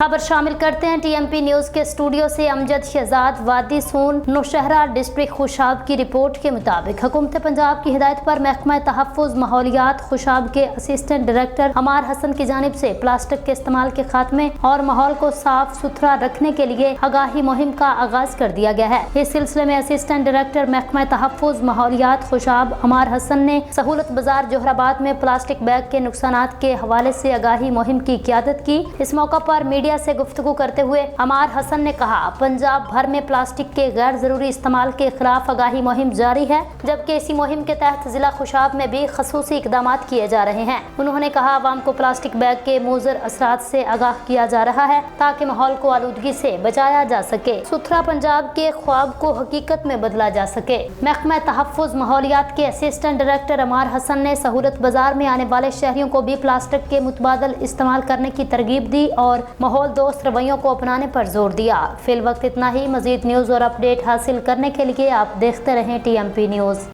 खबर शामिल करते हैं टीएमपी न्यूज के स्टूडियो से अमजद शहजाद। वादी सून नौशहरा डिस्ट्रिक्ट खुशाब की रिपोर्ट के मुताबिक हुकूमत पंजाब की हिदायत पर महकमा तहफ़्फ़ुज़ माहौलियात खुशाब के असिस्टेंट डायरेक्टर अमार हसन की जानिब से प्लास्टिक के इस्तेमाल के खात्मे और माहौल को साफ सुथरा रखने के लिए आगाही मुहिम का आगाज कर दिया गया है। इस सिलसिले में असिस्टेंट डायरेक्टर महकमा तहफ़्फ़ुज़ माहौलियात खुशाब अमार हसन ने सहूलत बाजार जोहराबाद में प्लास्टिक बैग के नुकसानात के हवाले से आगाही मुहिम की क़ियादत की। इस मौका पर मीडिया से गुफ्तगू करते हुए अमार हसन ने कहा, पंजाब भर में प्लास्टिक के गैर जरूरी इस्तेमाल के खिलाफ आगाही मुहिम जारी है, जबकि इसी मुहिम के तहत जिला खुशाब में भी खसूसी इकदामात किए जा रहे हैं। उन्होंने कहा, आवाम को प्लास्टिक बैग के मुज़र असरात से आगाह किया जा रहा है ताकि माहौल को आलूदगी से बचाया जा सके, सुथरा पंजाब के ख्वाब को हकीकत में बदला जा सके। महकमा तहफ़्फ़ुज़ माहौलियात के असिस्टेंट डायरेक्टर अमार हसन ने सहूलत बाजार में आने वाले शहरियों को भी प्लास्टिक के मुतबादल इस्तेमाल करने की तरगीब दी और माहौल दोस्त रवैयों को अपनाने पर जोर दिया। फिल वक्त इतना ही। मजीद न्यूज़ और अपडेट हासिल करने के लिए आप देखते रहें टीएमपी न्यूज़।